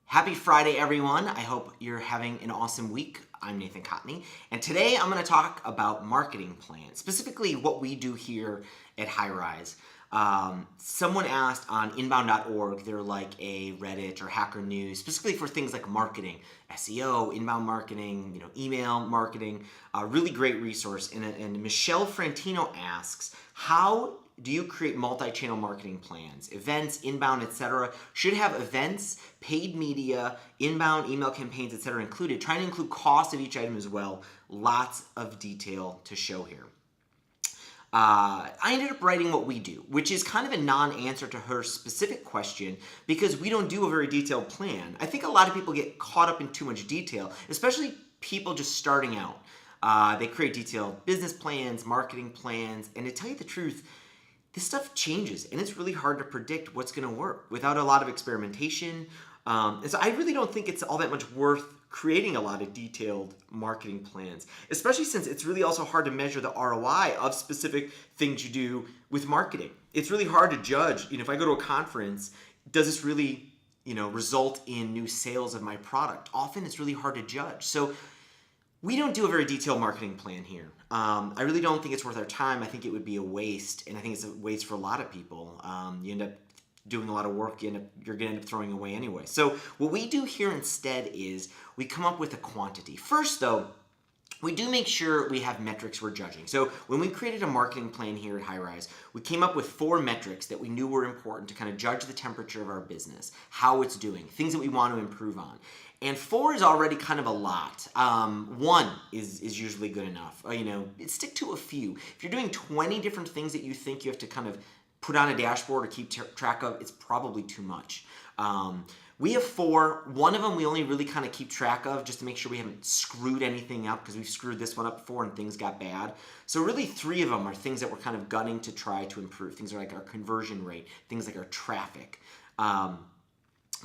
Happy Friday, everyone. I hope you're having an awesome week. I'm Nathan Cotney, and today I'm going to talk about marketing plans, specifically what we do here at Highrise. Someone asked on inbound.org, they're like a Reddit or Hacker News, specifically for things like marketing, SEO, inbound marketing, email marketing, a really great resource. And Michelle Frantino asks, how do you create multi-channel marketing plans? Events, inbound, etc. should have events, paid media, inbound, email campaigns, etc. included. Trying to include cost of each item as well. Lots of detail to show here. I ended up writing what we do, which is kind of a non-answer to her specific question because we don't do a very detailed plan. I think a lot of people get caught up in too much detail, especially people just starting out. They create detailed business plans, marketing plans, and to tell you the truth, this stuff changes, and it's really hard to predict what's going to work without a lot of experimentation. And so I really don't think it's all that much worth creating a lot of detailed marketing plans, especially since it's really also hard to measure the ROI of specific things you do with marketing. It's really hard to judge. If I go to a conference, does this really, result in new sales of my product? Often it's really hard to judge. So we don't do a very detailed marketing plan here. I really don't think it's worth our time. I think it would be a waste, and I think it's a waste for a lot of people. You end up doing a lot of work you're going to end up throwing away anyway. So what we do here instead is we come up with a quantity. First, though, we do make sure we have metrics we're judging. So when we created a marketing plan here at Highrise, we came up with 4 metrics that we knew were important to kind of judge the temperature of our business, how it's doing, things that we want to improve on. And 4 is already kind of a lot. 1 is usually good enough. Stick to a few. If you're doing 20 different things that you think you have to kind of put on a dashboard or keep track of, it's probably too much. We have 4. One of them we only really kind of keep track of just to make sure we haven't screwed anything up because we've screwed this one up before and things got bad. So really 3 of them are things that we're kind of gunning to try to improve. Things like our conversion rate, things like our traffic.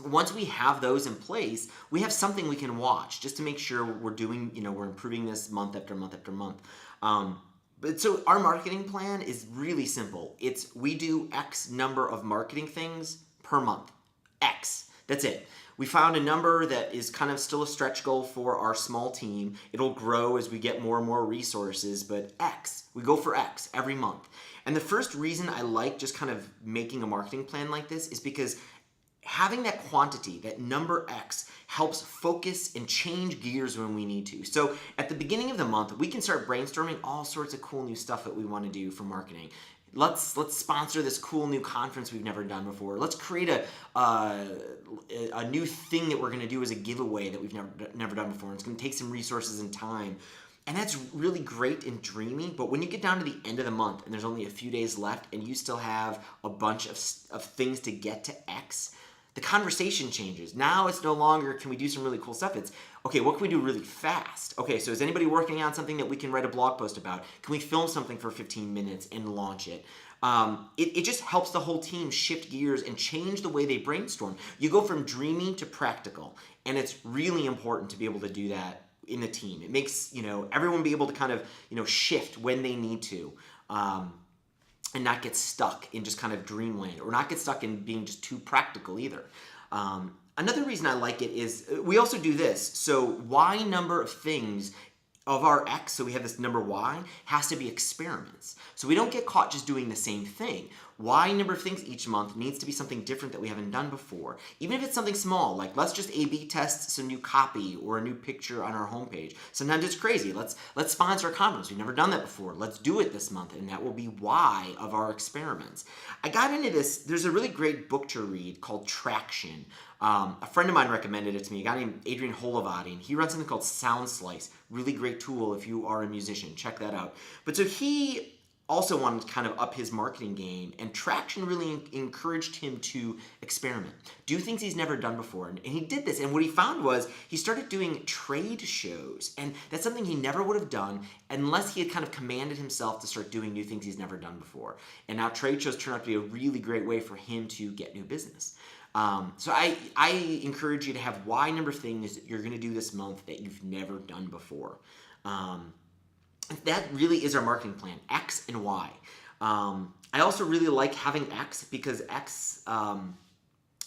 Once we have those in place, we have something we can watch just to make sure we're doing, we're improving this month after month after month. But so our marketing plan is really simple. We do X number of marketing things per month. X. That's it. We found a number that is kind of still a stretch goal for our small team. It'll grow as we get more and more resources, but X. We go for X every month. And the first reason I like just kind of making a marketing plan like this is because having that quantity, that number X, helps focus and change gears when we need to. So at the beginning of the month, we can start brainstorming all sorts of cool new stuff that we want to do for marketing. Let's sponsor this cool new conference we've never done before. Let's create a new thing that we're going to do as a giveaway that we've never done before. It's going to take some resources and time. And that's really great and dreamy, but when you get down to the end of the month and there's only a few days left and you still have a bunch of things to get to X, the conversation changes. Now it's no longer, can we do some really cool stuff? It's, okay, what can we do really fast? Okay, so is anybody working on something that we can write a blog post about? Can we film something for 15 minutes and launch it? It just helps the whole team shift gears and change the way they brainstorm. You go from dreamy to practical, and it's really important to be able to do that in the team. It makes, everyone be able to kind of, shift when they need to. And not get stuck in just kind of dreamland or not get stuck in being just too practical either. Another reason I like it is we also do this. So Y number of things of our X, so we have this number Y, has to be experiments. So we don't get caught just doing the same thing. Y number of things each month needs to be something different that we haven't done before. Even if it's something small, like let's just A/B test some new copy or a new picture on our homepage. Sometimes it's crazy. Let's sponsor a conference. We've never done that before. Let's do it this month, and that will be Y of our experiments. I got into this. There's a really great book to read called Traction. A friend of mine recommended it to me, a guy named Adrian Holovati, and he runs something called Sound Slice. Really great tool if you are a musician. Check that out. But so he also wanted to kind of up his marketing game, and Traction really encouraged him to experiment, do things he's never done before. And he did this, and what he found was he started doing trade shows, and that's something he never would have done unless he had kind of commanded himself to start doing new things he's never done before. And now trade shows turn out to be a really great way for him to get new business. So I encourage you to have Y number of things that you're going to do this month that you've never done before. That really is our marketing plan, X and Y. I also really like having X because X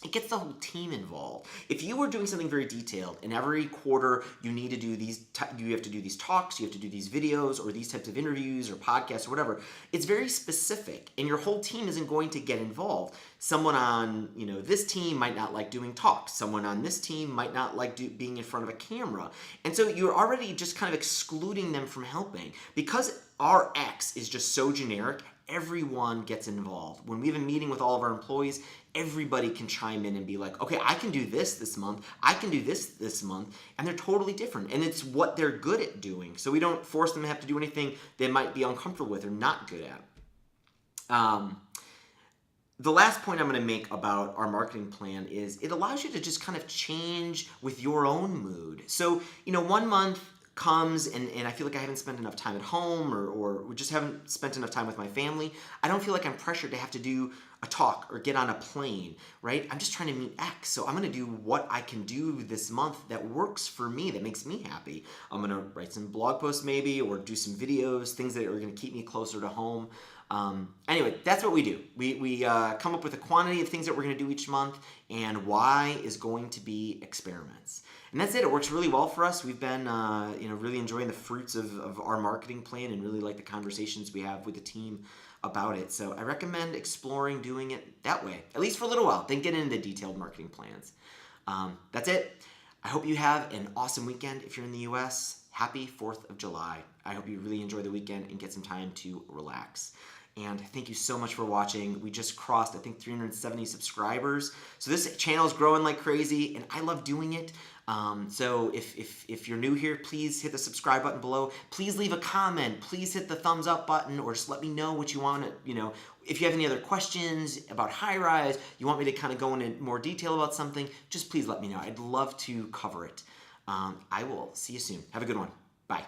it gets the whole team involved. If you were doing something very detailed, and every quarter you need to do you have to do these talks, you have to do these videos, or these types of interviews or podcasts or whatever, it's very specific, and your whole team isn't going to get involved. Someone on this team might not like doing talks. Someone on this team might not like being in front of a camera, and so you're already just kind of excluding them from helping because our X is just so generic. Everyone gets involved. When we have a meeting with all of our employees, everybody can chime in and be like, okay, I can do this month, I can do this month, and they're totally different. And it's what they're good at doing. So we don't force them to have to do anything they might be uncomfortable with or not good at. The last point I'm going to make about our marketing plan is it allows you to just kind of change with your own mood. So, 1 month comes and I feel like I haven't spent enough time at home or we just haven't spent enough time with my family. I don't feel like I'm pressured to have to do a talk or get on a plane, right? I'm just trying to meet X. So I'm going to do what I can do this month that works for me, that makes me happy. I'm going to write some blog posts maybe or do some videos, things that are going to keep me closer to home. Anyway, that's what we do. We come up with a quantity of things that we're going to do each month, and Y is going to be experiments. And that's it. It works really well for us. We've been really enjoying the fruits of our marketing plan and really like the conversations we have with the team about it. So I recommend exploring doing it that way, at least for a little while. Then get into detailed marketing plans. That's it. I hope you have an awesome weekend. If you're in the U.S., happy 4th of July. I hope you really enjoy the weekend and get some time to relax. And thank you so much for watching. We just crossed, I think, 370 subscribers. So this channel is growing like crazy, and I love doing it. So if you're new here, please hit the subscribe button below. Please leave a comment. Please hit the thumbs up button, or just let me know what you want to, if you have any other questions about Highrise, you want me to kind of go into more detail about something, just please let me know. I'd love to cover it. I will see you soon. Have a good one. Bye.